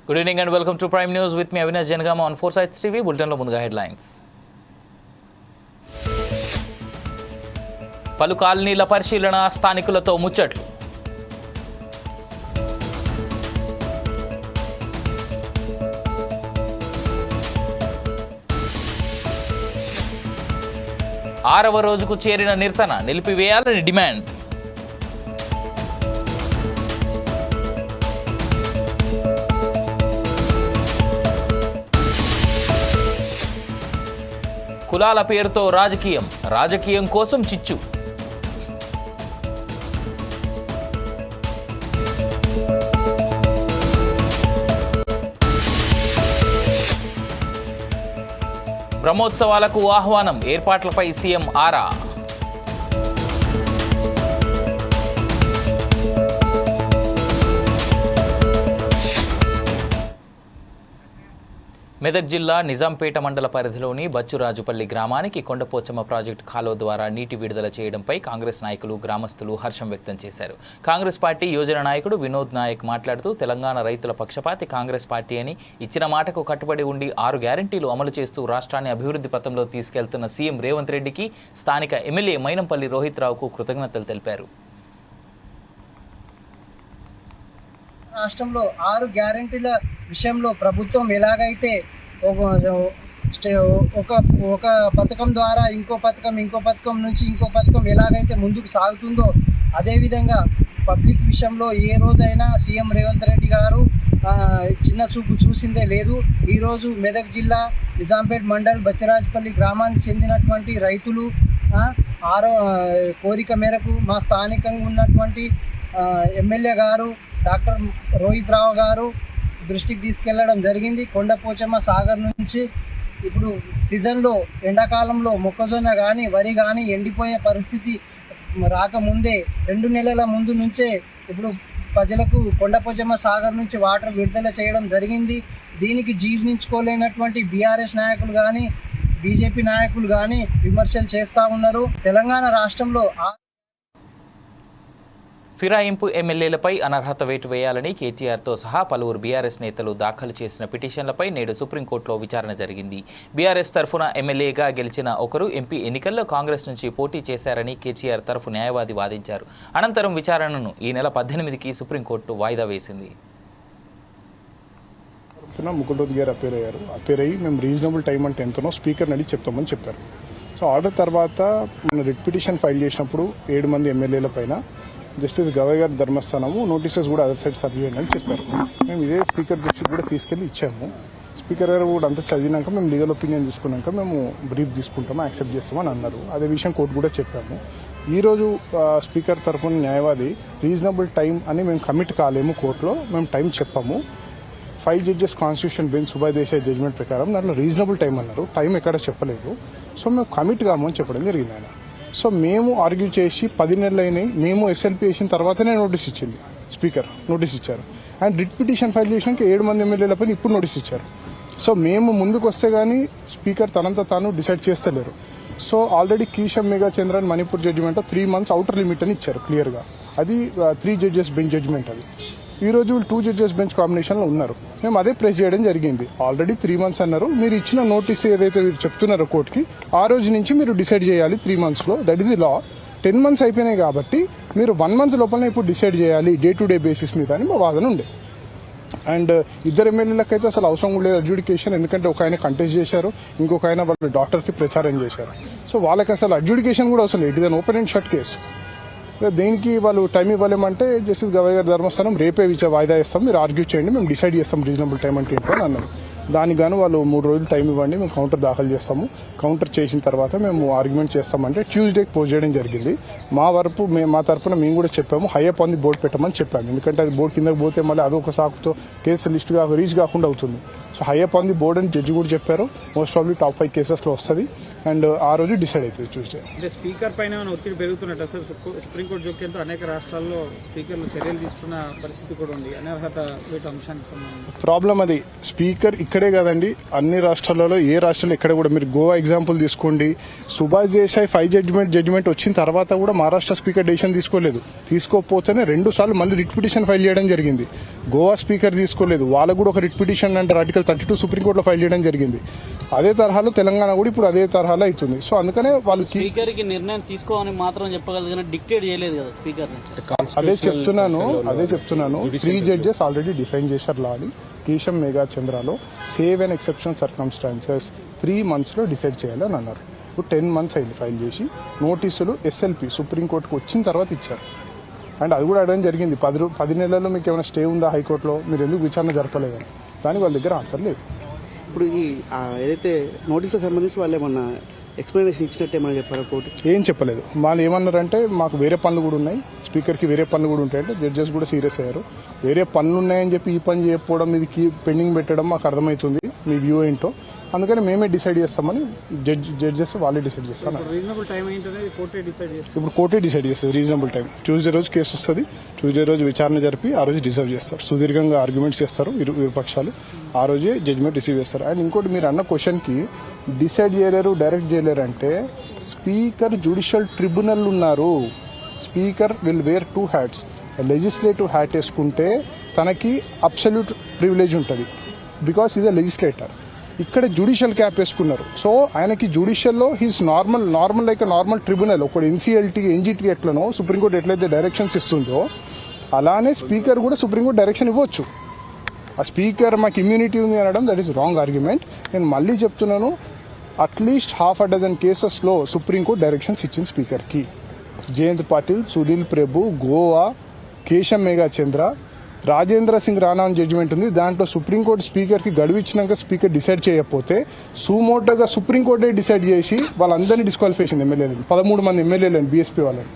Good evening and welcome to Prime News with me Avinash Jengama on Foresights TV. Bulletin lo munduga headlines. పలు కాలనీల పరిశీలన, స్థానికులతో ముచ్చట్లు. ఆరవ రోజుకు చేరిన నిరసన నిలిపివేయాలని డిమాండ్. కులాల పేరుతో రాజకీయం కోసం చిచ్చు. బ్రహ్మోత్సవాలకు ఆహ్వానం, ఏర్పాట్లపై సీఎం ఆరా. మెదక్ జిల్లా నిజాంపేట మండల పరిధిలోని బచ్చురాజుపల్లి గ్రామానికి కొండపోచమ్మ ప్రాజెక్టు కాలువ ద్వారా నీటి విడుదల చేయడంపై కాంగ్రెస్ నాయకులు, గ్రామస్తులు హర్షం వ్యక్తం చేశారు. కాంగ్రెస్ పార్టీ యోజన నాయకుడు వినోద్ నాయక్ మాట్లాడుతూ తెలంగాణ రైతుల పక్షపాతి కాంగ్రెస్ పార్టీ అని, ఇచ్చిన మాటకు కట్టుబడి ఉండి 6 గ్యారంటీలు అమలు చేస్తూ రాష్ట్రాన్ని అభివృద్ధి పథంలో తీసుకెళ్తున్న సీఎం రేవంత్ రెడ్డికి స్థానిక ఎమ్మెల్యే మైనంపల్లి రోహిత్ రావుకు కృతజ్ఞతలు తెలిపారు. రాష్ట్రంలో 6 గ్యారెంటీల విషయంలో ప్రభుత్వం ఎలాగైతే ఒక పథకం ద్వారా ఇంకో పథకం నుంచి ఇంకో పథకం ఎలాగైతే ముందుకు సాగుతుందో అదేవిధంగా పబ్లిక్ విషయంలో ఏ రోజైనా సీఎం రేవంత్ రెడ్డి గారు చిన్న చూపు చూసిందే లేదు. ఈరోజు మెదక్ జిల్లా నిజాంపేట్ మండల్ బచ్చరాజపల్లి గ్రామానికి చెందినటువంటి రైతులు కోరిక మేరకు మా స్థానికంగా ఉన్నటువంటి ఎమ్మెల్యే గారు డాక్టర్ రోహిత్ రావు గారు దృష్టికి తీసుకెళ్లడం జరిగింది. కొండపోచమ్మ సాగర్ నుంచి ఇప్పుడు సీజన్లో ఎండాకాలంలో మొక్కజొన్న కానీ వరి కానీ ఎండిపోయే పరిస్థితి రాకముందే 2 నెలల ముందు నుంచే ఇప్పుడు ప్రజలకు కొండపోచమ్మ సాగర్ నుంచి వాటర్ విడుదల చేయడం జరిగింది. దీనికి జీర్ణించుకోలేనటువంటి బీఆర్ఎస్ నాయకులు కానీ బీజేపీ నాయకులు కానీ విమర్శలు చేస్తూ ఉన్నారు. తెలంగాణ రాష్ట్రంలో ఫిరాయింపు ఎమ్మెల్యేలపై అనర్హత వేటు వేయాలని కేటీఆర్తో సహా పలువురు బీఆర్ఎస్ నేతలు దాఖలు చేసిన పిటిషన్లపై నేడు సుప్రీంకోర్టులో విచారణ జరిగింది. బీఆర్ఎస్ తరఫున ఎమ్మెల్యేగా గెలిచిన ఒకరు ఎంపీ ఎన్నికల్లో కాంగ్రెస్ నుంచి పోటీ చేశారని కేటీఆర్ తరఫు న్యాయవాది వాదించారు. అనంతరం విచారణను ఈ నెల 18కి సుప్రీంకోర్టు వాయిదా వేసింది. ముకుల్ గారు అపేర్ అయ్యి మేము రీజనబుల్ టైం అంటే ఎంతనో స్పీకర్ని అడిగి చెప్తామని చెప్పారు. సో ఆర్డర్ తర్వాత మన రిట్ పిటిషన్ ఫైల్ చేసినప్పుడు 7 మంది ఎమ్మెల్యేల పైన జస్టిస్ గవయ్ గారి ధర్మస్థానము నోటీసెస్ కూడా అదర్ సైడ్ సర్వ్ చేయండి అని చెప్పారు. మేము ఇదే స్పీకర్ దృష్టికి కూడా తీసుకెళ్ళి ఇచ్చాము. స్పీకర్ గారు కూడా అంతా చదివినాక మేము లీగల్ ఒపీనియన్ తీసుకున్నాక మేము బ్రీఫ్ తీసుకుంటాము, యాక్సెప్ట్ చేస్తామని అన్నారు. అదే విషయం కోర్టు కూడా చెప్పాము. ఈరోజు స్పీకర్ తరఫున న్యాయవాది రీజనబుల్ టైం అని మేము కమిట్ కాలేము, కోర్టులో మేము టైం చెప్పాము. 5 judges constitution bench Subhash Desai judgement ప్రకారం దాంట్లో రీజనబుల్ టైం అన్నారు, టైం ఎక్కడ చెప్పలేదు. సో మేము కమిట్ కాము అని చెప్పడం జరిగింది ఆయన. సో మేము ఆర్గ్యూ చేసి 10 నెలలు అయినాయి. మేము ఎస్ఎల్పీ వేసిన తర్వాతనే నోటీస్ ఇచ్చింది, స్పీకర్ నోటీస్ ఇచ్చారు. అండ్ రిట్ పిటిషన్ ఫైల్ చేసినాక 7 మంది ఎమ్మెల్యేలపై ఇప్పుడు నోటీస్ ఇచ్చారు. సో మేము ముందుకు వస్తే కానీ స్పీకర్ తనంతా తాను డిసైడ్ చేస్తలేరు. So already Keisham Megha Chandra Manipur judgement 3 months outer limit అని ఇచ్చారు క్లియర్గా. అది 3 జడ్జెస్ బెంచ్ జడ్జిమెంట్. అది ఈరోజు 2 జడ్జెస్ బెంచ్ కాంబినేషన్లో ఉన్నారు. మేము అదే ప్రెస్ చేయడం జరిగింది. ఆల్రెడీ 3 months అన్నారు. మీరు ఇచ్చిన నోటీస్ ఏదైతే మీరు చెప్తున్నారో కోర్టుకి, ఆ రోజు నుంచి మీరు డిసైడ్ చేయాలి 3 monthsలో. That is the law. 10 months అయిపోయినాయి కాబట్టి మీరు 1 month లోపలనే ఇప్పుడు డిసైడ్ చేయాలి డే టు డే బేసిస్ మీద అని మా వాదన ఉండే. అండ్ 2 ఎమ్మెల్యేలకైతే అసలు అవసరం లేదు అడ్జుడికేషన్, ఎందుకంటే ఒక ఆయన కంటెస్ట్ చేశారు, ఇంకొక ఆయన వాళ్ళ డాక్టర్కి ప్రచారం చేశారు. సో వాళ్ళకి అసలు అడ్జుడికేషన్ కూడా అవసరం లేదు. It is an open and shut case. దేనికి వాళ్ళు టైం ఇవ్వలేమంటే జస్టిస్ గవయ్ గారి ధర్మస్థానం రేపే వాయిదా ఇస్తాం, మీరు ఆర్గ్యూ చేయండి, మేము డిసైడ్ చేస్తాం రీజనబుల్ టైం అంటే ఏంటో అని అన్నారు. దానికి గాను వాళ్ళు 3 రోజులు టైం ఇవ్వండి, మేము కౌంటర్ దాఖలు చేస్తాము, కౌంటర్ చేసిన తర్వాత మేము ఆర్గ్యుమెంట్ చేస్తామంటే ట్యూస్డేకి పోస్ట్ చేయడం జరిగింది. మా తరఫున మేము కూడా చెప్పాము, హైయప్ ఆన్ ది బోర్డు పెట్టమని చెప్పాము. ఎందుకంటే అది బోర్డు కిందకి పోతే మళ్ళీ అదొక సాకుతో కేసు రీచ్ కాకుండా అవుతుంది. సో హైయప్ ఆన్ ది బోర్డు అని జడ్జి కూడా చెప్పారు. మోస్ట్ ప్రాబ్లీ టాప్ 5 కేసెస్లో వస్తుంది. అండ్ ఆ రోజు డిసైడ్ అవుతుంది ట్యూస్డే. అంటే స్పీకర్ పైన ఏమైనా ఒత్తిడి పెరుగుతున్నట్టు సార్? సుప్రీంకోర్టు జోక్యంతో అనేక రాష్ట్రాల్లో స్పీకర్లు చర్యలు తీసుకున్న పరిస్థితి కూడా ఉంది, అనర్హత వీటి అంశానికి సంబంధించి. ప్రాబ్లం అది స్పీకర్ ఇక్కడే కాదండి, అన్ని రాష్ట్రాలలో ఏ రాష్ట్రంలో ఎక్కడ కూడా మీరు గోవా ఎగ్జాంపుల్ తీసుకోండి. సుభాష్ దేశాయ్ 5 జడ్జిమెంట్ వచ్చిన తర్వాత కూడా మహారాష్ట్ర స్పీకర్ డెసిషన్ తీసుకోలేదు. తీసుకోకపోతేనే 2 సార్లు మళ్ళీ రిట్ పిటిషన్ ఫైల్ చేయడం జరిగింది. గోవా స్పీకర్ తీసుకోలేదు, వాళ్ళకు కూడా ఒక రిట్ పిటిషన్ అంటారు ఆర్టికల్ 32 సుప్రీంకోర్టులో ఫైల్ చేయడం జరిగింది. అదే తరహాలో తెలంగాణ కూడా ఇప్పుడు అదే తరహాలో అవుతుంది. సో అందుకనే వాళ్ళు స్పీకర్కి నిర్ణయం తీసుకోవాలని మాత్రం చెప్పగలిగిన డిక్టేట్ చేయలేదు కదా స్పీకర్. అదే చెప్తున్నాను 3 జడ్జెస్ ఆల్రెడీ డిఫైన్ చేశారు లా అని. కేశం మేఘా చంద్రలో సేవ్ అండ్ ఎక్సెప్షనల్ సర్కమ్స్టాన్సెస్ 3 monthsలో డిసైడ్ చేయాలని అన్నారు. ఇప్పుడు 10 months అయింది ఫైల్ చేసి. నోటీసులు SLP సుప్రీంకోర్టుకు వచ్చిన తర్వాత ఇచ్చారు. అండ్ అది కూడా అడగడం జరిగింది, 10 నెలల్లో మీకు ఏమైనా స్టే ఉందా హైకోర్టులో, మీరు ఎందుకు విచారణ జరపలేదని. దానికి వాళ్ళ దగ్గర ఆన్సర్ లేదు. ఇప్పుడు ఈ ఏదైతే నోటీసులకు సంబంధించి వాళ్ళు ఏమన్నా ఎక్స్ప్లెనేషన్ ఇచ్చినట్టు ఏమన్నా చెప్పారా కోర్టు? ఏం చెప్పలేదు. వాళ్ళు ఏమన్నారంటే మాకు వేరే పనులు కూడా ఉన్నాయి, స్పీకర్కి వేరే పనులు కూడా ఉంటాయంటే జడ్జెస్ కూడా సీరియస్ అయ్యారు. వేరే పనులు ఉన్నాయని చెప్పి ఈ పని చేయకపోవడం, ఇది పెండింగ్ పెట్టడం మాకు అర్థమవుతుంది, మీ వ్యూ ఏంటో, అందుకని మేమే డిసైడ్ చేస్తామని జడ్జెస్ వాళ్ళే డిసైడ్ చేస్తాను. రీజనబుల్ టైం ఏంటంటే కోర్టే డిసైడ్ చేస్తారు. ఇప్పుడు కోర్టే డిసైడ్ చేస్తుంది రీజనబుల్ టైం. ట్యూస్డే రోజు కేసు వస్తుంది, ట్యూస్డే రోజు విచారణ జరిపి ఆ రోజు రిజర్వ్ చేస్తారు. సుదీర్ఘంగా ఆర్గ్యుమెంట్స్ చేస్తారు ఇరు పక్షాలు, ఆ రోజే జడ్జిమెంట్ రిసీవ్ చేస్తారు. అండ్ ఇంకోటి మీరు అన్న క్వశ్చన్కి డిసైడ్ చేయలేరు, డైరెక్ట్ చేయలేరు అంటే స్పీకర్ జ్యుడిషియల్ ట్రిబ్యునల్ ఉన్నారు. Speaker will wear 2 hats. Legislative hat వేసుకుంటే తనకి అబ్సల్యూట్ ప్రివిలేజ్ ఉంటుంది, బికాస్ ఈజ్ అ లెజిస్లేటర్. ఇక్కడ జ్యుడిషియల్ క్యాప్ వేసుకున్నారు. సో ఆయనకి జ్యుడిషియల్లో he's normal like normal tribunal. ఒక ఎన్జిటి ఎట్లనో సుప్రీంకోర్టు ఎట్లయితే డైరెక్షన్స్ ఇస్తుందో అలానే స్పీకర్ కూడా సుప్రీంకోర్టు డైరెక్షన్ ఇవ్వచ్చు. ఆ స్పీకర్ మాకు ఇమ్యూనిటీ ఉంది అనడం దట్ ఈస్ రాంగ్ ఆర్గ్యుమెంట్. నేను మళ్ళీ చెప్తున్నాను, అట్లీస్ట్ 6 కేసెస్లో సుప్రీంకోర్టు డైరెక్షన్స్ ఇచ్చింది స్పీకర్కి. జయంత్ పాటిల్, సునీల్ ప్రభు, గోవా, కేశం మేఘా చంద్ర, రాజేంద్ర సింగ్ రాణా జడ్జిమెంట్ ఉంది. దాంట్లో సుప్రీంకోర్టు స్పీకర్కి గడువు ఇచ్చినాక స్పీకర్ డిసైడ్ చేయకపోతే సుమోటోగా సుప్రీంకోర్టే డిసైడ్ చేసి వాళ్ళందరినీ డిస్క్వాలిఫికేషన్ ఎమ్మెల్యేలను 13 మంది ఎమ్మెల్యేలను బీఎస్పీ వాళ్ళని.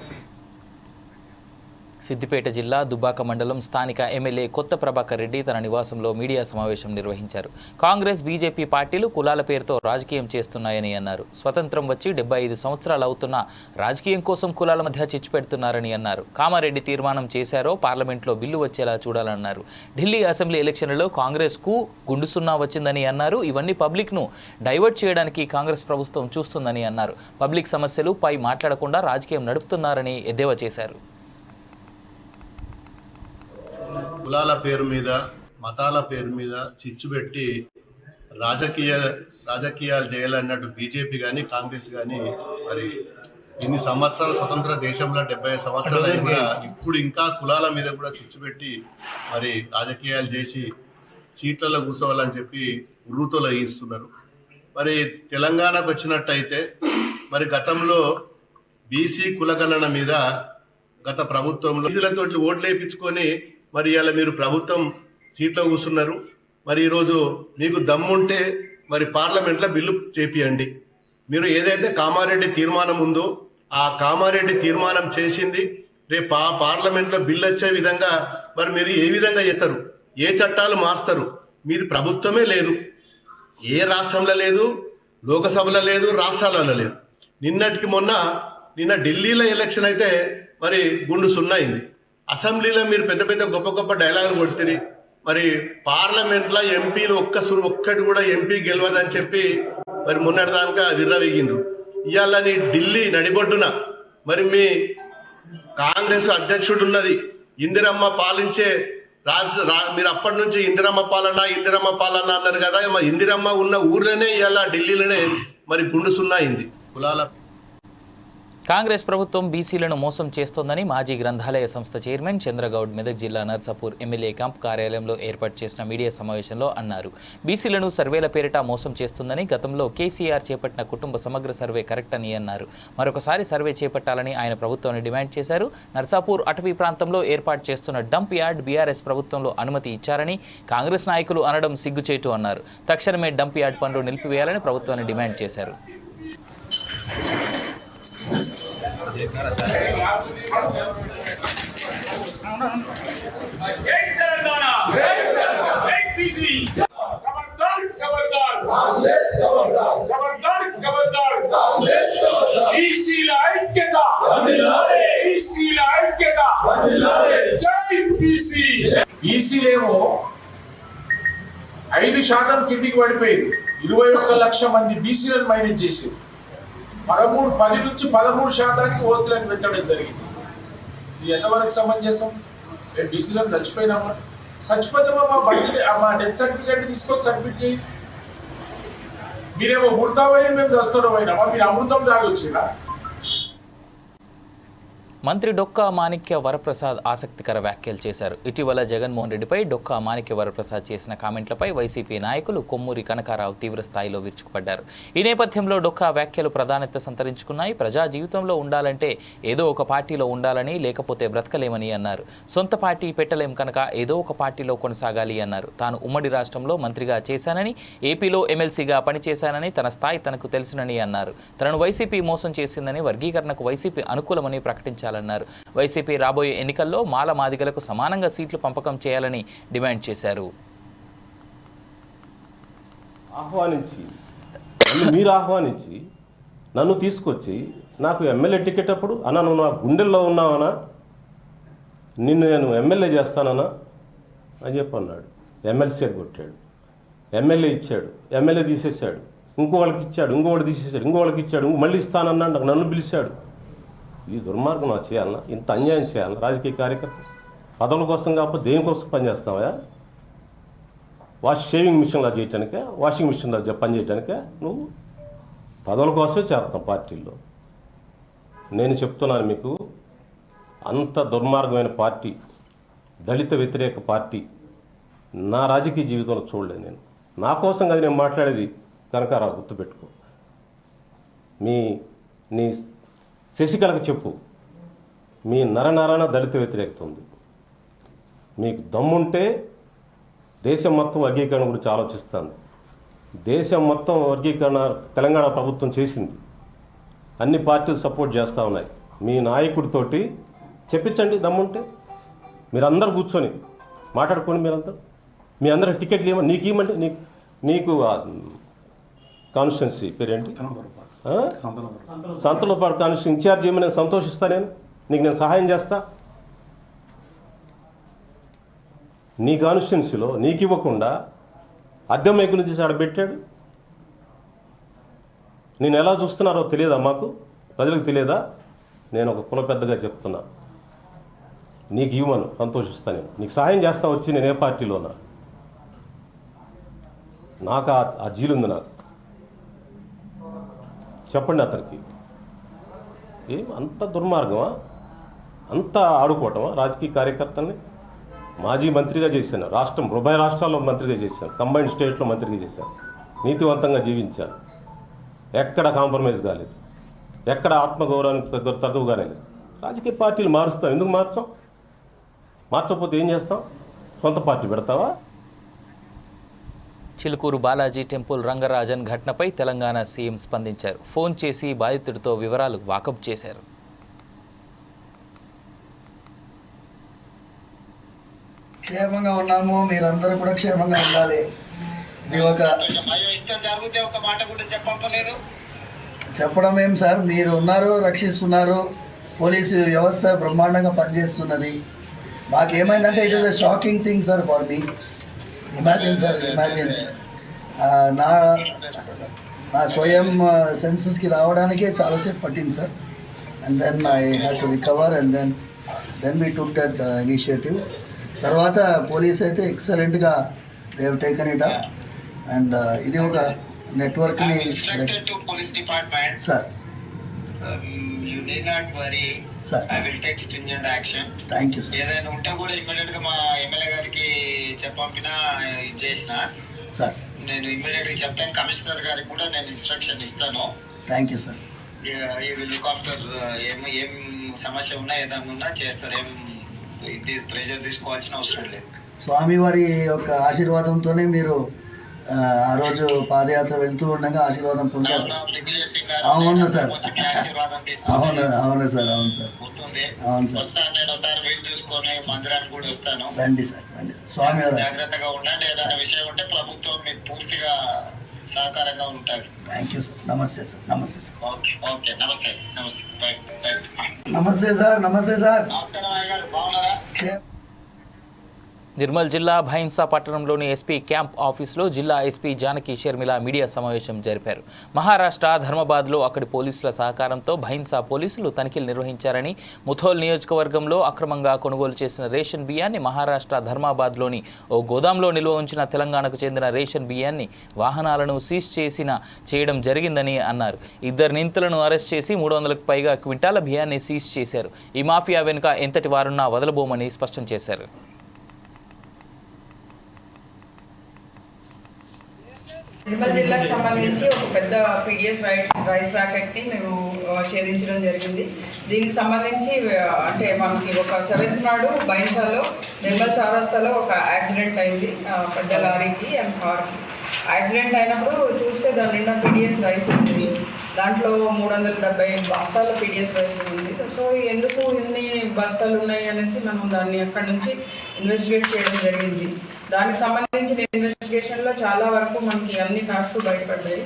సిద్దిపేట జిల్లా దుబ్బాక మండలం స్థానిక ఎమ్మెల్యే కొత్త ప్రభాకర్ రెడ్డి తన నివాసంలో మీడియా సమావేశం నిర్వహించారు. కాంగ్రెస్, బీజేపీ పార్టీలు కులాల పేరుతో రాజకీయం చేస్తున్నాయని అన్నారు. స్వతంత్రం వచ్చి 75 సంవత్సరాలు అవుతున్నా రాజకీయం కోసం కులాల మధ్య చిచ్చు పెడుతున్నారని అన్నారు. కామారెడ్డి తీర్మానం చేశారో పార్లమెంట్లో బిల్లు వచ్చేలా చూడాలన్నారు. ఢిల్లీ అసెంబ్లీ ఎలక్షన్లలో కాంగ్రెస్కు గుండు సున్నా వచ్చిందని అన్నారు. ఇవన్నీ పబ్లిక్ను డైవర్ట్ చేయడానికి కాంగ్రెస్ ప్రభుత్వం చూస్తుందని అన్నారు. పబ్లిక్ సమస్యలు పై మాట్లాడకుండా రాజకీయం నడుపుతున్నారని ఎద్దేవా చేశారు. కులాల పేరు మీద, మతాల పేరు మీద చిచ్చు పెట్టి రాజకీయాలు చేయాలన్నట్టు బీజేపీ కానీ కాంగ్రెస్ కానీ మరి ఇన్ని సంవత్సరాల స్వతంత్ర దేశంలో 75 సంవత్సరాలు కూడా ఇప్పుడు ఇంకా కులాల మీద కూడా చిచ్చు పెట్టి మరి రాజకీయాలు చేసి సీట్లలో కూర్చోవాలని చెప్పి ఉర్రూతోలు వేయిస్తున్నారు. మరి తెలంగాణకు వచ్చినట్టయితే మరి గతంలో బీసీ కులగణన మీద గత ప్రభుత్వంలో బీసీలతో ఓట్లు వేయించుకొని మరి ఇలా మీరు ప్రభుత్వం సీట్లో కూర్చున్నారు. మరి ఈరోజు మీకు దమ్ముంటే మరి పార్లమెంట్లో బిల్లు చేపియండి. మీరు ఏదైతే కామారెడ్డి తీర్మానం ఉందో ఆ కామారెడ్డి తీర్మానం చేసింది రేపు పార్లమెంట్లో బిల్లు వచ్చే విధంగా మరి మీరు ఏ విధంగా చేస్తారు, ఏ చట్టాలు మారుస్తారు? మీది ప్రభుత్వమే లేదు, ఏ రాష్ట్రంలో లేదు, లోకసభలో లేదు, రాష్ట్రాలలో లేదు. నిన్న ఢిల్లీలో ఎలక్షన్ అయితే మరి గుండు సున్నా అయింది. అసెంబ్లీలో మీరు పెద్ద గొప్ప డైలాగులు కొడుతుంది. మరి పార్లమెంట్లో ఎంపీలు ఒక్కటి కూడా ఎంపీ గెలవదని చెప్పి మరి మొన్నటిదాకా విర్రవీగిండ్రు. ఇవాళ ఢిల్లీ నడిబొడ్డున మరి మీ కాంగ్రెస్ అధ్యక్షుడు ఉన్నది, ఇందిరమ్మ పాలించే మీరు అప్పటి నుంచి ఇందిరమ్మ పాలన అన్నారు కదా. మరి ఇందిరమ్మ ఉన్న ఊర్లోనే ఇవాళ ఢిల్లీలోనే మరి గుండు సున్నా అయింది. కులాల కాంగ్రెస్ ప్రభుత్వం బీసీలను మోసం చేస్తోందని మాజీ గ్రంథాలయ సంస్థ చైర్మన్ చంద్రగౌడ్ మెదక్ జిల్లా నర్సాపూర్ ఎమ్మెల్యే క్యాంప్ కార్యాలయంలో ఏర్పాటు చేసిన మీడియా సమావేశంలో అన్నారు. బీసీలను సర్వేల పేరిట మోసం చేస్తుందని, గతంలో కేసీఆర్ చేపట్టిన కుటుంబ సమగ్ర సర్వే కరెక్ట్ అని అన్నారు. మరొకసారి సర్వే చేపట్టాలని ఆయన ప్రభుత్వాన్ని డిమాండ్ చేశారు. నర్సాపూర్ అటవీ ప్రాంతంలో ఏర్పాటు చేస్తున్న డంప్ యార్డ్ బీఆర్ఎస్ ప్రభుత్వంలో అనుమతి ఇచ్చారని కాంగ్రెస్ నాయకులు అనడం సిగ్గుచేటు అన్నారు. తక్షణమే డంప్ యార్డ్ పనులు నిలిపివేయాలని ప్రభుత్వాన్ని డిమాండ్ చేశారు. खबरदार 5% కిందికి పడిపోయింది. 21 లక్షల మంది బీసీలను మైనస్ చేసి 10 నుంచి 13% ఓసీలను పెంచడం జరిగింది. ఇది ఎంతవరకు సమంజసం? మేము బీసీలను చచ్చిపోయినామా? చచ్చిపోతామా? మా డెత్ సర్టిఫికేట్ తీసుకొని సబ్మిట్ చేయి. మీరేమో మృతమైన మేము చస్తున్నామైనామా? మీరు అమృతం తాగొచ్చినా? మంత్రి డొక్కా మాణిక్య వరప్రసాద్ ఆసక్తికర వ్యాఖ్యలు చేశారు. ఇటీవల జగన్మోహన్ రెడ్డిపై డొక్కా మాణిక్య వరప్రసాద్ చేసిన కామెంట్లపై వైసీపీ నాయకులు కొమ్మూరి కనకారావు తీవ్ర స్థాయిలో విరుచుకుపడ్డారు. ఈ నేపథ్యంలో డొక్కా వ్యాఖ్యలు ప్రాధాన్యత సంతరించుకున్నాయి. ప్రజా జీవితంలో ఉండాలంటే ఏదో ఒక పార్టీలో ఉండాలని, లేకపోతే బ్రతకలేమని అన్నారు. సొంత పార్టీ పెట్టలేం కనుక ఏదో ఒక పార్టీలో కొనసాగాలి అన్నారు. తాను ఉమ్మడి రాష్ట్రంలో మంత్రిగా చేశానని, ఏపీలో ఎమ్మెల్సీగా పనిచేశానని, తన స్థాయి తనకు తెలుసునని అన్నారు. తనను వైసీపీ మోసం చేసిందని, వర్గీకరణకు వైసీపీ అనుకూలమని ప్రకటించారు. వైసీపీ రాబోయే ఎన్నికల్లో మాల మాదిగలకు సమానంగా సీట్లు పంపకం చేయాలని డిమాండ్ చేశారు. మీరు ఆహ్వానించి నన్ను తీసుకొచ్చి నాకు ఎమ్మెల్యే టికెట్ అప్పుడు అన్నా నువ్వు నా గుండెల్లో ఉన్నావనా, నిన్ను నేను ఎమ్మెల్యే చేస్తానన్నా అని చెప్పి అన్నాడు. ఎమ్మెల్సీ కొట్టాడు, ఎమ్మెల్యే ఇచ్చాడు, ఎమ్మెల్యే తీసేశాడు, ఇంకోళ్ళకి ఇచ్చాడు, ఇంకోటి తీసేశాడు, ఇంకోళ్ళకి ఇచ్చాడు, మళ్ళీ ఇస్తానన్నాడు, నన్ను పిలిచాడు. ఈ దుర్మార్గం నాకు చేయాలన్నా? ఇంత అన్యాయం చేయాలన్నా? రాజకీయ కార్యకర్త పదవుల కోసం కాకపోతే దేనికోసం పనిచేస్తావా? షేవింగ్ మిషన్లా చేయటానికే, వాషింగ్ మిషన్లా పనిచేయటానికే నువ్వు పదవుల కోసమే చేస్తాం పార్టీల్లో. నేను చెప్తున్నాను మీకు, అంత దుర్మార్గమైన పార్టీ, దళిత వ్యతిరేక పార్టీ నా రాజకీయ జీవితంలో చూడలేదు నేను. నా కోసం కాదు నేను మాట్లాడేది. కనకారావు గుర్తుపెట్టుకో. నీ శశికళకు చెప్పు, మీ నరనారాయణ దళిత వ్యతిరేకత ఉంది. మీకు దమ్ముంటే దేశం మొత్తం వర్గీకరణ గురించి ఆలోచిస్తుంది. దేశం మొత్తం వర్గీకరణ తెలంగాణ ప్రభుత్వం చేసింది. అన్ని పార్టీలు సపోర్ట్ చేస్తూ ఉన్నాయి. మీ నాయకుడితోటి చెప్పించండి దమ్ముంటే. మీరందరూ కూర్చొని మాట్లాడుకోండి. మీరందరూ మీ అందరికి టికెట్లు ఇవ్వండి. నీకు ఇవ్వమంటే నీకు కాన్స్టిట్యున్సీ పేరేంటి? సంతలపాడు కాన్స్టిట్యూన్సీ ఇన్ఛార్జ్ చేయమని నేను సంతోషిస్తా. నేను సహాయం చేస్తా. నీ కాన్స్టిట్యున్సీలో నీకు ఇవ్వకుండా అద్దె మైకు నుంచి ఆడ పెట్టాడు. నేను ఎలా చూస్తున్నారో తెలియదా? మాకు ప్రజలకు తెలియదా? నేను ఒక కుల పెద్దగా చెప్తున్నా, నీకు ఇవ్వను, సంతోషిస్తా. నేను నీకు సహాయం చేస్తా. వచ్చి నేను ఏ పార్టీలో ఉన్నా, నాకు ఆ జీలుంది. నాకు చెప్పండి అతనికి. ఏం అంత దుర్మార్గమా? అంత ఆడుకోవటమా రాజకీయ కార్యకర్తల్ని? మాజీ మంత్రిగా చేశాను, ఉభయ రాష్ట్రాల్లో మంత్రిగా చేశాను, కంబైన్డ్ స్టేట్లో మంత్రిగా చేశాను, నీతివంతంగా జీవించాను, ఎక్కడ కాంప్రమైజ్ కాలేదు, ఎక్కడ ఆత్మగౌరవానికి తక్కువగానే లేదు. రాజకీయ పార్టీలు మారుస్తాం. ఎందుకు మార్చాం? మార్చకపోతే ఏం చేస్తాం? సొంత పార్టీ పెడతావా? చిలుకూరు బాలాజీ టెంపుల్ రంగరాజన్ ఘటనపై తెలంగాణ సీఎం స్పందించారు. ఫోన్ చేసి బాధితుడితో వివరాలు వాకప్ చేశారు. క్షేమంగా ఉన్నాము, మీరందరూ కూడా క్షేమంగా ఉండాలి. ఇది ఒక మాట కూడా చెప్పడం ఏం సార్, మీరు ఉన్నారు, రక్షిస్తున్నారు. పోలీసు వ్యవస్థ బ్రహ్మాండంగా పనిచేస్తున్నది. మాకేమైందంటే it is a shocking thing sir for me. Imagine sir, imagine నా స్వయం సెన్సెస్కి రావడానికే చాలాసేపు పట్టింది sir. And then I have to recover and then we took that initiative. తర్వాత పోలీస్ అయితే ఎక్సలెంట్గా they have taken it up. And ఇది ఒక నెట్వర్క్ని sir. You need not worry. Sir, I will take stringent action. Thank you, sir. ఏదైనా ఉంటే కూడా immediate గా మా ఎమ్మెల్యే గారికి చెప్పంపినా ఇది చేసిన సార్. నేను ఇమ్మీడియట్ గా చెప్తాను. కమిషనర్ గారికి కూడా నేను ఇన్స్ట్రక్షన్ ఇస్తాను. Thank you sir. ఈ విల్ లుక్ ఆఫ్టర్ ఏం సమస్య ఉన్నా ఏదైనా ఉన్నా చేస్తారు. ఇది ప్రెజర్ తీసుకోవాల్సిన అవసరం లేదు. స్వామివారి యొక్క ఆశీర్వాదంతోనే మీరు ఆ రోజు పాదయాత్ర వెళ్తూ ఉండగా ఆశీర్వాదం పొందారు. అవును సార్, అవును అవును సార్, అవును సార్, అవును సార్. రండి సార్, రండి. స్వామివారు జాగ్రత్తగా ఉండండి. ఏదైనా విషయం ఉంటే ప్రభుత్వం మీకు పూర్తిగా సహకారంగా ఉంటారు. Thank you sir. నమస్తే సార్. నమస్తే సార్. ఓకే, నమస్తే. నమస్తే. నమస్తే సార్. నమస్తే సార్. నమస్కారం అయ్య గారు, బాగున్నారా? నిర్మల్ జిల్లా భైంసా పట్టణంలోని ఎస్పీ క్యాంప్ ఆఫీసులో జిల్లా ఎస్పీ జానకి షర్మిల మీడియా సమావేశం జరిపారు. మహారాష్ట్ర ధర్మాబాద్లో అక్కడి పోలీసుల సహకారంతో భైంసా పోలీసులు తనిఖీలు నిర్వహించారని, ముథోల్ నియోజకవర్గంలో అక్రమంగా కొనుగోలు చేసిన రేషన్ బియ్యాన్ని మహారాష్ట్ర ధర్మాబాద్లోని ఓ గోదాంలో నిల్వ ఉంచిన తెలంగాణకు చెందిన రేషన్ బియ్యాన్ని వాహనాలను సీజ్ చేయడం జరిగిందని అన్నారు. 2 నిందితులను అరెస్ట్ చేసి 300కు పైగా క్వింటాల బియ్యాన్ని సీజ్ చేశారు. ఈ మాఫియా వెనుక ఎంతటి వారున్నా వదలబోమని స్పష్టం చేశారు. నిర్మల్ జిల్లాకు సంబంధించి ఒక పెద్ద పీడిఎస్ రైస్ ర్యాకెట్ని మేము ఛేదించడం జరిగింది. దీనికి సంబంధించి అంటే మనకి ఒక 7th నాడు బైన్సాలో నిర్మల్ చౌరస్తాలో ఒక యాక్సిడెంట్ అయింది. పెద్ద లారీకి అండ్ కార్కి యాక్సిడెంట్ అయినప్పుడు చూస్తే దాని నిండా పీడిఎస్ రైస్ ఉంది. దాంట్లో 370 బస్తాల పీడిఎస్ రైస్ ఉంది. సో ఎందుకు ఇన్ని బస్తాలు ఉన్నాయి అనేసి మనం దాన్ని అక్కడి నుంచి ఇన్వెస్టిగేట్ చేయడం జరిగింది. దానికి సంబంధించిన ఇన్వెస్టిగేషన్లో చాలా వరకు మనకి అన్ని ఫ్యాక్ట్స్ బయటపడ్డాయి.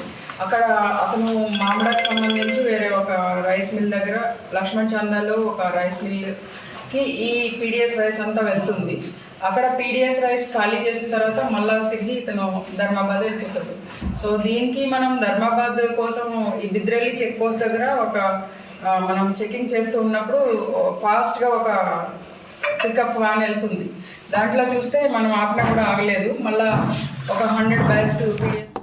అక్కడ అతను మామిడాకు సంబంధించి వేరే ఒక రైస్ మిల్ దగ్గర లక్ష్మణ్ చందాలో ఒక రైస్ మిల్కి ఈ పీడిఎస్ రైస్ అంతా వెళ్తుంది. అక్కడ పీడిఎస్ రైస్ ఖాళీ చేసిన తర్వాత మళ్ళీ తిరిగి ఇతను ధర్మాబాద్ వెళ్ళిపోతాడు. సో దీనికి మనం ధర్మాబాద్ కోసం ఈ బిద్రెల్లి చెక్ పోస్ట్ దగ్గర మనం చెకింగ్ చేస్తూ ఉన్నప్పుడు ఫాస్ట్గా ఒక పికప్ వ్యాన్ వెళ్తుంది. దాంట్లో చూస్తే మనం ఆపినా కూడా ఆగలేదు. మళ్ళీ ఒక 100 బ్యాగ్స్ పీడిఎస్.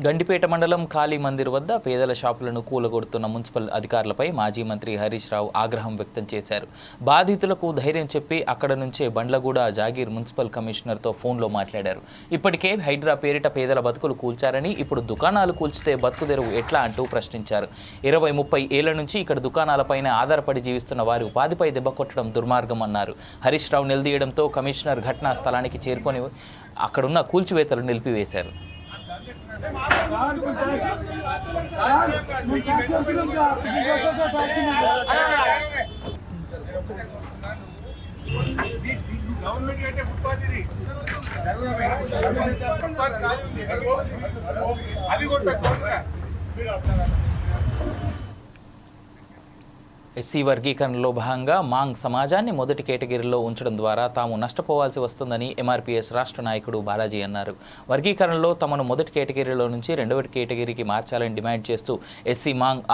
గండిపేట మండలం కాళీ మందిర్ వద్ద పేదల షాపులను కూలగొడుతున్న మున్సిపల్ అధికారులపై మాజీ మంత్రి హరీష్ రావు ఆగ్రహం వ్యక్తం చేశారు. బాధితులకు ధైర్యం చెప్పి అక్కడ నుంచే బండ్లగూడ జాగీర్ మున్సిపల్ కమిషనర్తో ఫోన్లో మాట్లాడారు. ఇప్పటికే హైడ్రా పేరిట పేదల బతుకులు కూల్చారని, ఇప్పుడు దుకాణాలు కూల్చితే బతుకుదెరువు ఎట్లా అంటూ ప్రశ్నించారు. 20-30 ఏళ్ల నుంచి ఇక్కడ దుకాణాలపైన ఆధారపడి జీవిస్తున్న వారి ఉపాధిపై దెబ్బ కొట్టడం దుర్మార్గం అన్నారు. హరీష్ రావు నిలదీయడంతో కమిషనర్ ఘటనా స్థలానికి చేరుకొని అక్కడున్న కూల్చివేతలు నిలిపివేశారు. ఎస్సీ వర్గీకరణలో భాగంగా మాంగ్ సమాజాన్ని మొదటి కేటగిరీలో ఉంచడం ద్వారా తాము నష్టపోవాల్సి వస్తుందని ఎంఆర్పీఎస్ రాష్ట్ర నాయకుడు బాలాజీ అన్నారు. వర్గీకరణలో తమను మొదటి కేటగిరీలో నుంచి 2వ కేటగిరీకి మార్చాలని డిమాండ్ చేస్తూ ఎస్సీ మాంగ్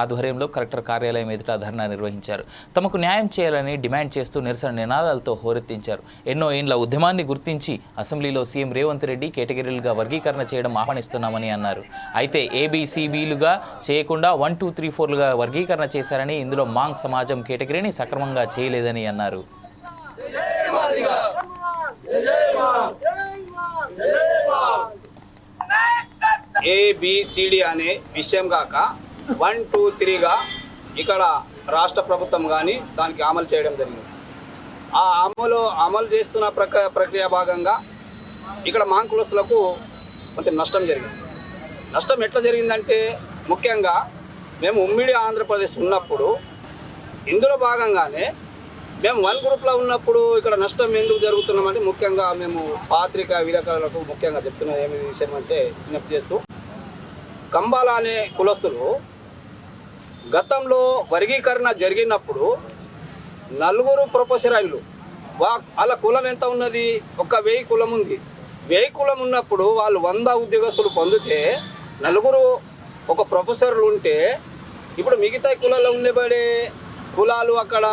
ఆధ్వర్యంలో కలెక్టర్ కార్యాలయం ఎదుట ధర్నా నిర్వహించారు. తమకు న్యాయం చేయాలని డిమాండ్ చేస్తూ నిరసన నినాదాలతో హోరెత్తించారు. ఎన్నో ఏండ్ల ఉద్యమాన్ని గుర్తించి అసెంబ్లీలో సీఎం రేవంత్ రెడ్డి కేటగిరీలుగా వర్గీకరణ చేయడం ఆహ్వానిస్తున్నామని అన్నారు. అయితే ఏబీసీబీలుగా చేయకుండా 1, 2, 3, 4లుగా వర్గీకరణ చేశారని, ఇందులో మాంగ్ సమాజం కేటగిరీని సక్రమంగా చేయలేదని అన్నారు. ఏబిసిడి అనే విషయం కాక 1, 2, 3గా ఇక్కడ రాష్ట్ర ప్రభుత్వం కానీ దానికి అమలు చేయడం జరిగింది. ఆ అమలు చేస్తున్న ప్రక్రియ భాగంగా ఇక్కడ మాంగ్ కులస్తులకు కొంచెం నష్టం జరిగింది. నష్టం ఎట్లా జరిగిందంటే, ముఖ్యంగా మేము ఉమ్మడి ఆంధ్రప్రదేశ్ ఉన్నప్పుడు ఇందులో భాగంగానే మేము 1 గ్రూప్లో ఉన్నప్పుడు ఇక్కడ నష్టం ఎందుకు జరుగుతున్నామంటే, ముఖ్యంగా మేము పాత్రికా విలేకరులకు ముఖ్యంగా చెప్తున్న ఏమి విషయం అంటే విజ్ఞప్తి చేస్తూ, కంబాల అనే కులస్తులు గతంలో వర్గీకరణ జరిగినప్పుడు 4 ప్రొఫెసర్లు వాళ్ళ కులం ఎంత ఉన్నది, ఒక 1000 కులం ఉంది. 1000 కులం ఉన్నప్పుడు వాళ్ళు 100 ఉద్యోగస్తులు పొందితే 4 ఒక ప్రొఫెసర్లు ఉంటే, ఇప్పుడు మిగతా కులాల్లో ఉండబడే కులాలు అక్కడ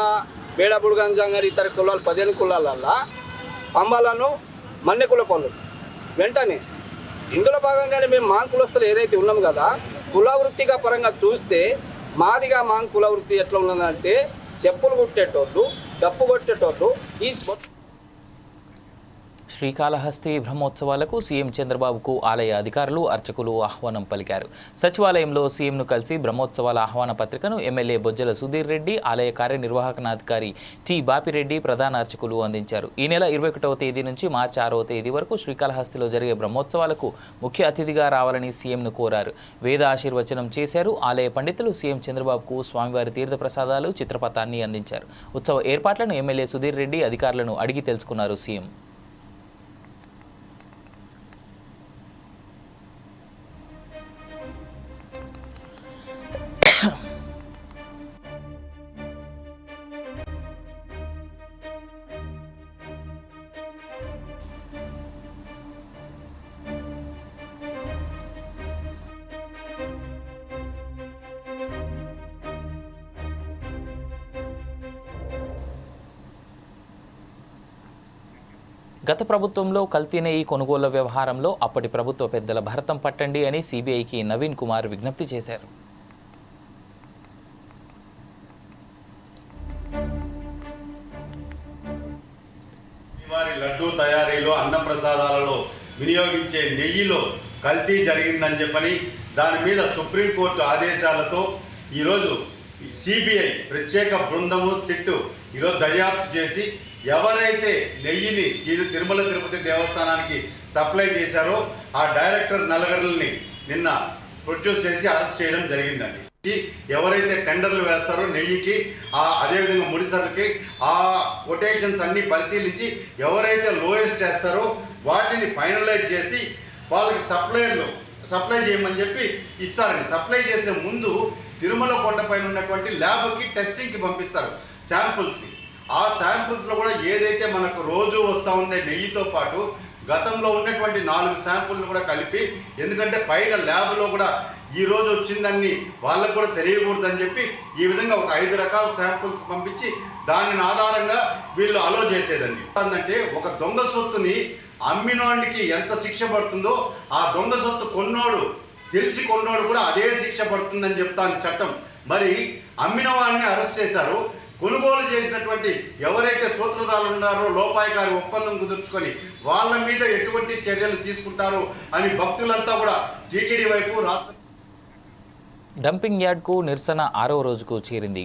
బేడబుడు గంజంగారి ఇతర కులాలు 15 కులాలల్లా పంబాలను మన్నె కుల పనులు వెంటనే ఇందులో భాగంగానే మేము మాంగ్ కులస్తులు ఏదైతే ఉన్నాం కదా, కులవృత్తిగా పరంగా చూస్తే మాదిగా మాంగ్ కులవృత్తి ఎట్లా ఉన్నదంటే, చెప్పులు కుట్టేటోళ్ళు, డప్పు కొట్టేటోళ్ళు. ఈ శ్రీకాళహస్తి బ్రహ్మోత్సవాలకు సీఎం చంద్రబాబుకు ఆలయ అధికారులు, అర్చకులు ఆహ్వానం పలికారు. సచివాలయంలో సీఎంను కలిసి బ్రహ్మోత్సవాల ఆహ్వాన పత్రికను ఎమ్మెల్యే బొజ్జల సుధీర్ రెడ్డి, ఆలయ కార్యనిర్వాహకనాధికారి టి బాపిరెడ్డి ప్రధాన అర్చకులు అందించారు. ఈ నెల 21వ తేదీ నుంచి మార్చి 6వ తేదీ వరకు శ్రీకాళహస్తిలో జరిగే బ్రహ్మోత్సవాలకు ముఖ్య అతిథిగా రావాలని సీఎంను కోరారు. వేద ఆశీర్వచనం చేశారు. ఆలయ పండితులు సీఎం చంద్రబాబుకు స్వామివారి తీర్థప్రసాదాలు, చిత్రపటాన్ని అందించారు. ఉత్సవ ఏర్పాట్లను ఎమ్మెల్యే సుధీర్ రెడ్డి అధికారులను అడిగి తెలుసుకున్నారు సీఎం. గత ప్రభుత్వంలో కల్తీ నెయ్యి కొనుగోళ్ల వ్యవహారంలో అప్పటి ప్రభుత్వ పెద్దల భరతం పట్టండి అని సిబిఐకి నవీన్ కుమార్ విజ్ఞప్తి చేశారు. లడ్డూ తయారీలో అన్నప్రసాదాలలో వినియోగించే నెయ్యిలో కల్తీ జరిగిందని చెప్పని దాని మీద సుప్రీంకోర్టు ఆదేశాలతో ఈరోజు సిబిఐ ప్రత్యేక బృందము సిట్టు ఈరోజు దర్యాప్తు చేసి ఎవరైతే నెయ్యిని తిరుమల తిరుపతి దేవస్థానానికి సప్లై చేశారో ఆ డైరెక్టర్ నలుగురిని నిన్న ప్రొడ్యూస్ చేసి అరెస్ట్ చేయడం జరిగిందండి. ఎవరైతే టెండర్లు వేస్తారో నెయ్యికి అదేవిధంగా ముడిసరుకి ఆ కొటేషన్స్ అన్ని పరిశీలించి ఎవరైతే లోయెస్ట్ చేస్తారో వాటిని ఫైనలైజ్ చేసి వాళ్ళకి సప్లై చేయమని చెప్పి ఇస్తారండి. సప్లై చేసే ముందు తిరుమల కొండపైన ఉన్నటువంటి ల్యాబ్కి టెస్టింగ్కి పంపిస్తారు శాంపుల్స్కి. ఆ శాంపుల్స్లో కూడా ఏదైతే మనకు రోజు వస్తూ ఉండే నెయ్యితో పాటు గతంలో ఉన్నటువంటి 4 శాంపుల్ని కూడా కలిపి, ఎందుకంటే పైన ల్యాబ్లో కూడా ఈరోజు వచ్చిందని వాళ్ళకు కూడా తెలియకూడదని చెప్పి ఈ విధంగా ఒక 5 రకాల శాంపుల్స్ పంపించి దాని ఆధారంగా వీళ్ళు అలో చేసేదండి. అంటే ఒక దొంగ సొత్తుని అమ్మినోడికి ఎంత శిక్ష పడుతుందో ఆ దొంగ సొత్తు తెలిసి కొన్నోడు కూడా అదే శిక్ష పడుతుందని చెప్తాను చట్టం. మరి అమ్మిన వాడిని అరెస్ట్ చేశారు. కొనుగోలు చేసినటువంటి ఎవరైతే సూత్రధారులు ఉన్నారో లోపాయకారి ఒప్పందం కుదుర్చుకొని వాళ్ళ మీద ఎటువంటి చర్యలు తీసుకుంటారు అని భక్తులంతా కూడా టీటీడీ వైపు రాష్ట్ర డంపింగ్ యార్డ్కు నిరసన 6వ రోజుకు చేరింది.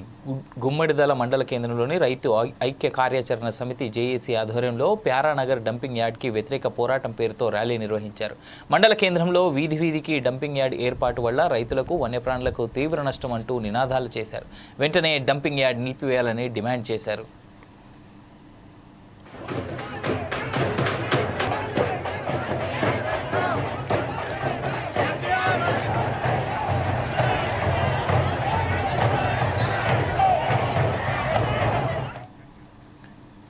గుమ్మడిదల మండల కేంద్రంలోని రైతు ఐక్య కార్యాచరణ సమితి జేఏసీ ఆధ్వర్యంలో ప్యారానగర్ డంపింగ్ యార్డ్కి వ్యతిరేక పోరాటం పేరుతో ర్యాలీ నిర్వహించారు. మండల కేంద్రంలో వీధికి డంపింగ్ యార్డ్ ఏర్పాటు వల్ల రైతులకు వన్యప్రాణులకు తీవ్ర నష్టం అంటూ నినాదాలు చేశారు. వెంటనే డంపింగ్ యార్డ్ నిలిపివేయాలని డిమాండ్ చేశారు.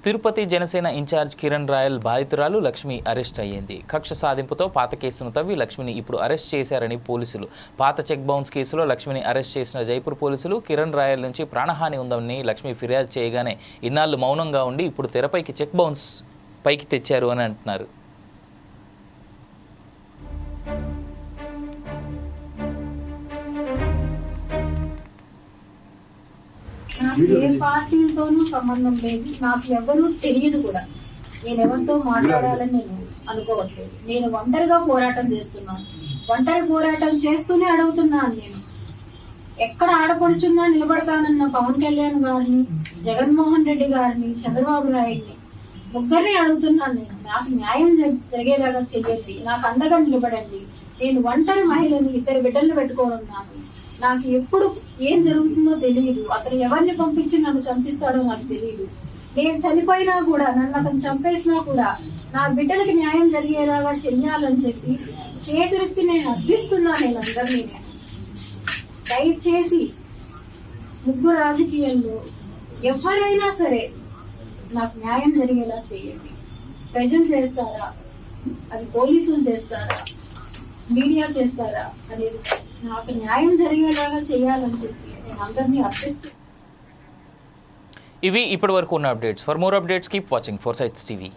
తిరుపతి జనసేన ఇన్ఛార్జ్ కిరణ్ రాయల్ బాధితురాలు లక్ష్మి అరెస్ట్ అయ్యింది. కక్ష సాధింపుతో పాత కేసును తవ్వి లక్ష్మిని ఇప్పుడు అరెస్ట్ చేశారని పోలీసులు. పాత చెక్ బౌన్స్ కేసులో లక్ష్మిని అరెస్ట్ చేసిన జైపూర్ పోలీసులు కిరణ్ రాయల్ నుంచి ప్రాణహాని ఉందని లక్ష్మి ఫిర్యాదు చేయగానే ఇన్నాళ్ళు మౌనంగా ఉండి ఇప్పుడు తెరపైకి చెక్ బౌన్స్ పైకి తెచ్చారు అని అంటున్నారు. నాకు ఏ పార్టీలతోనూ సంబంధం లేదు, నాకు ఎవరు తెలియదు కూడా. నేను ఎవరితో మాట్లాడాలని నేను అనుకోవట్లేదు. నేను ఒంటరిగా పోరాటం చేస్తున్నాను. ఒంటరి పోరాటం చేస్తూనే అడుగుతున్నాను. నేను ఎక్కడ ఆడపడుచున్నా నిలబడతానన్న పవన్ కళ్యాణ్ గారిని, జగన్మోహన్ రెడ్డి గారిని, చంద్రబాబు నాయుడిని ముగ్గురిని అడుగుతున్నాను. నేను నాకు న్యాయం జరిగేలాగా చెయ్యండి, నాకు అండగా నిలబడండి. నేను ఒంటరి మహిళని, 2 బిడ్డలు పెట్టుకొని ఉన్నాను. నాకు ఎప్పుడు ఏం జరుగుతుందో తెలియదు. అతను ఎవరిని పంపించి నన్ను చంపిస్తాడో నాకు తెలియదు. నేను చనిపోయినా కూడా, నన్ను అతను చంపేసినా కూడా నా బిడ్డలకి న్యాయం జరిగేలాగా చెయ్యాలని చెప్పి చేతులెత్తి నేను అర్థిస్తున్నాను. నేను అందరినీ దయచేసి ముగ్గురు రాజకీయాల్లో ఎవరైనా సరే నాకు న్యాయం జరిగేలా చేయండి. ప్రజలు చేస్తారా, అది పోలీసులు చేస్తారా, మీడియా చేస్తారా అనేది నాకు న్యాయం జరిగేలాగా చేయాలని చెప్పి నేను అందరినీ అర్థిస్తూ. ఇవి ఇప్పటి వరకు ఉన్న updates. For more updates keep watching Foresights TV.